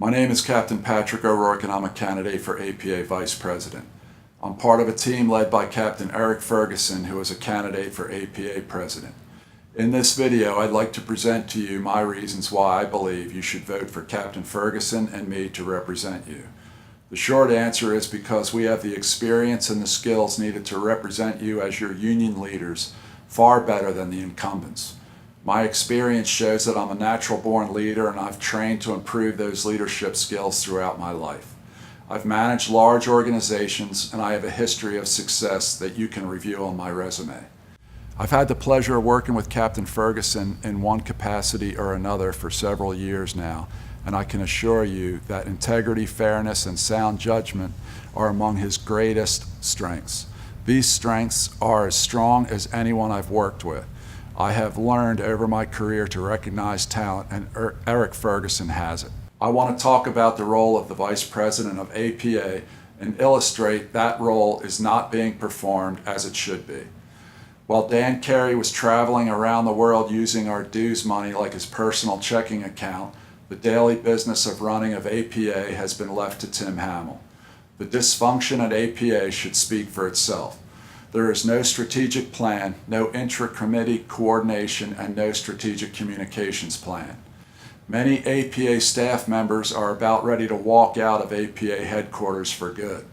My name is Captain Patrick O'Rourke and I'm a candidate for APA Vice President. I'm part of a team led by Captain Eric Ferguson, who is a candidate for APA President. In this video, I'd like to present to you my reasons why I believe you should vote for Captain Ferguson and me to represent you. The short answer is because we have the experience and the skills needed to represent you as your union leaders far better than the incumbents. My experience shows that I'm a natural-born leader and I've trained to improve those leadership skills throughout my life. I've managed large organizations and I have a history of success that you can review on my resume. I've had the pleasure of working with Captain Ferguson in one capacity or another for several years now, and I can assure you that integrity, fairness, and sound judgment are among his greatest strengths. These strengths are as strong as anyone I've worked with. I have learned over my career to recognize talent, and Eric Ferguson has it. I want to talk about the role of the Vice President of APA and illustrate that role is not being performed as it should be. While Dan Carey was traveling around the world using our dues money like his personal checking account, the daily business of running of APA has been left to Tim Hamel. The dysfunction at APA should speak for itself. There is no strategic plan, no intra-committee coordination, and no strategic communications plan. Many APA staff members are about ready to walk out of APA headquarters for good.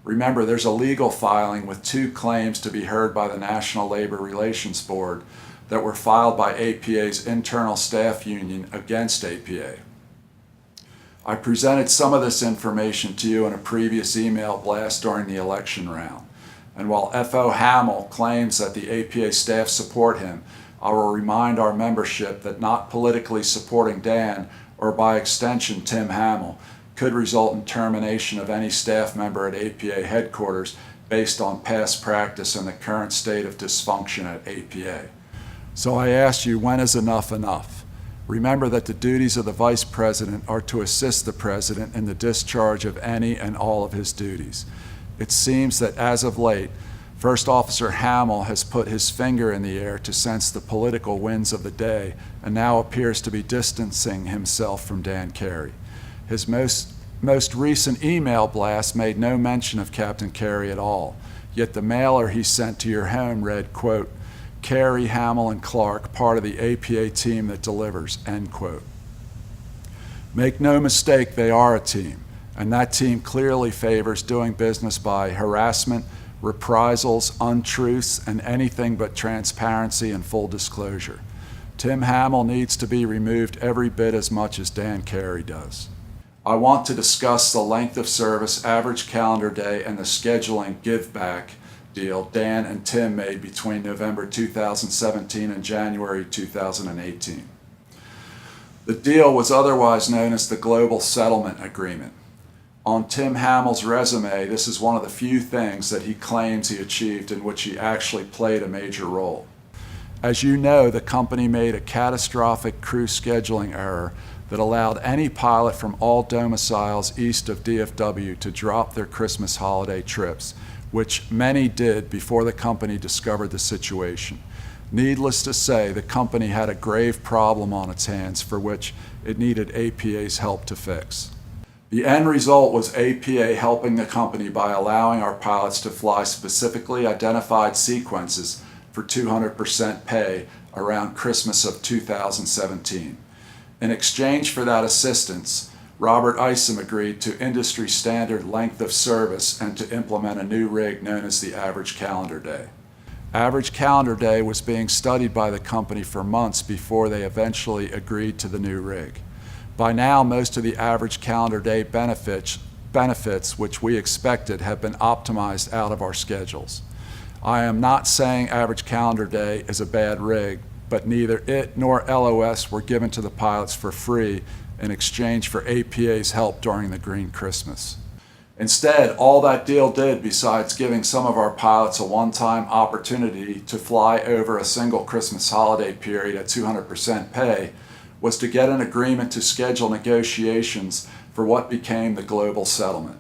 Remember, there's a legal filing with 2 claims to be heard by the National Labor Relations Board that were filed by APA's internal staff union against APA. I presented some of this information to you in a previous email blast during the election round. And while F.O. Hamel claims that the APA staff support him, I will remind our membership that not politically supporting Dan, or by extension Tim Hamel, could result in termination of any staff member at APA headquarters based on past practice and the current state of dysfunction at APA. So I ask you, when is enough enough? Remember that the duties of the Vice President are to assist the President in the discharge of any and all of his duties. It seems that as of late, First Officer Hamel has put his finger in the air to sense the political winds of the day and now appears to be distancing himself from Dan Carey. His most recent email blast made no mention of Captain Carey at all, yet the mailer he sent to your home read, quote, "Carey, Hamel, and Clark, part of the APA team that delivers," end quote. Make no mistake, they are a team. And that team clearly favors doing business by harassment, reprisals, untruths, and anything but transparency and full disclosure. Tim Hamel needs to be removed every bit as much as Dan Carey does. I want to discuss the length of service, average calendar day, and the scheduling give-back deal Dan and Tim made between November 2017 and January 2018. The deal was otherwise known as the Global Settlement Agreement. On Tim Hamel's resume, this is one of the few things that he claims he achieved in which he actually played a major role. As you know, the company made a catastrophic crew scheduling error that allowed any pilot from all domiciles east of DFW to drop their Christmas holiday trips, which many did before the company discovered the situation. Needless to say, the company had a grave problem on its hands for which it needed APA's help to fix. The end result was APA helping the company by allowing our pilots to fly specifically identified sequences for 200% pay around Christmas of 2017. In exchange for that assistance, Robert Isom agreed to industry standard length of service and to implement a new rig known as the average calendar day. Average calendar day was being studied by the company for months before they eventually agreed to the new rig. By now, most of the average calendar day benefits which we expected have been optimized out of our schedules. I am not saying average calendar day is a bad rig, but neither it nor LOS were given to the pilots for free in exchange for APA's help during the Green Christmas. Instead, all that deal did, besides giving some of our pilots a one-time opportunity to fly over a single Christmas holiday period at 200% pay, was to get an agreement to schedule negotiations for what became the global settlement.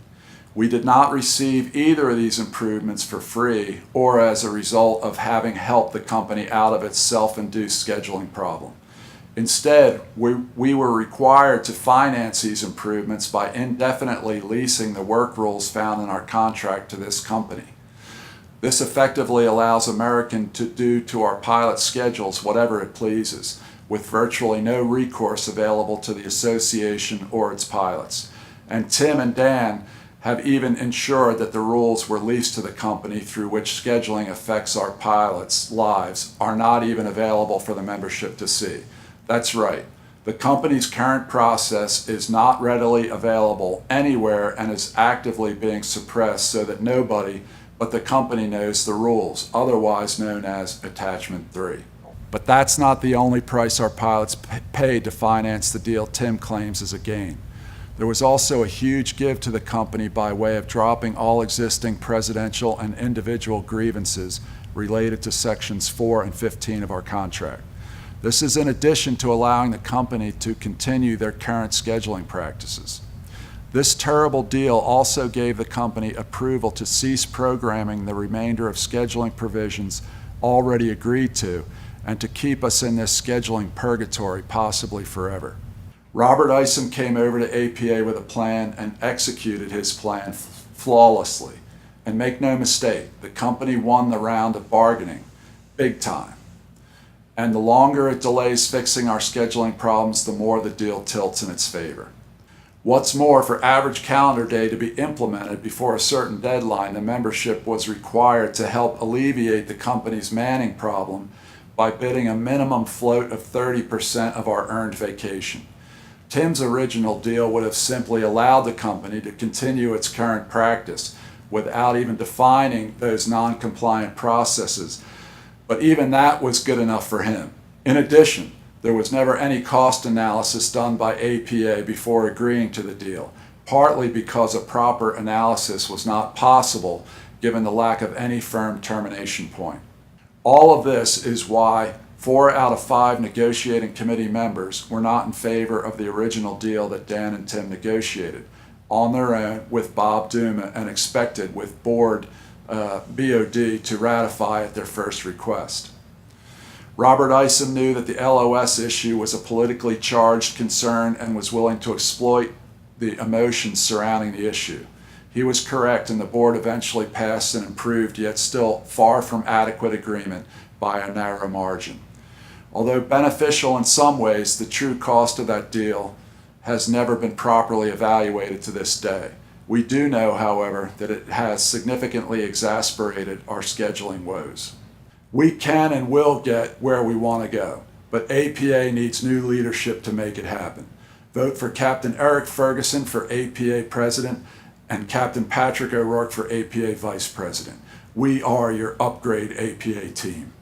We did not receive either of these improvements for free or as a result of having helped the company out of its self-induced scheduling problem. Instead, we were required to finance these improvements by indefinitely leasing the work rules found in our contract to this company. This effectively allows American to do to our pilot schedules whatever it pleases, with virtually no recourse available to the association or its pilots. And Tim and Dan have even ensured that the rules were leased to the company through which scheduling affects our pilots' lives are not even available for the membership to see. That's right. The company's current process is not readily available anywhere and is actively being suppressed so that nobody but the company knows the rules, otherwise known as Attachment 3. But that's not the only price our pilots paid to finance the deal Tim claims is a gain. There was also a huge give to the company by way of dropping all existing presidential and individual grievances related to Sections 4 and 15 of our contract. This is in addition to allowing the company to continue their current scheduling practices. This terrible deal also gave the company approval to cease programming the remainder of scheduling provisions already agreed to and to keep us in this scheduling purgatory, possibly forever. Robert Isom came over to APA with a plan and executed his plan flawlessly. And make no mistake, the company won the round of bargaining, big time. And the longer it delays fixing our scheduling problems, the more the deal tilts in its favor. What's more, for average calendar day to be implemented before a certain deadline, the membership was required to help alleviate the company's manning problem by bidding a minimum float of 30% of our earned vacation. Tim's original deal would have simply allowed the company to continue its current practice without even defining those non-compliant processes, but even that was good enough for him. In addition, there was never any cost analysis done by APA before agreeing to the deal, partly because a proper analysis was not possible given the lack of any firm termination point. All of this is why 4 out of 5 negotiating committee members were not in favor of the original deal that Dan and Tim negotiated on their own with Bob Duma and expected with board BOD to ratify at their first request. Robert Isom knew that the LOS issue was a politically charged concern and was willing to exploit the emotions surrounding the issue. He was correct, and the board eventually passed an improved yet still far from adequate agreement by a narrow margin. Although beneficial in some ways, the true cost of that deal has never been properly evaluated to this day. We do know, however, that it has significantly exacerbated our scheduling woes. We can and will get where we want to go, but APA needs new leadership to make it happen. Vote for Captain Eric Ferguson for APA President and Captain Patrick O'Rourke for APA Vice President. We are your upgrade APA team.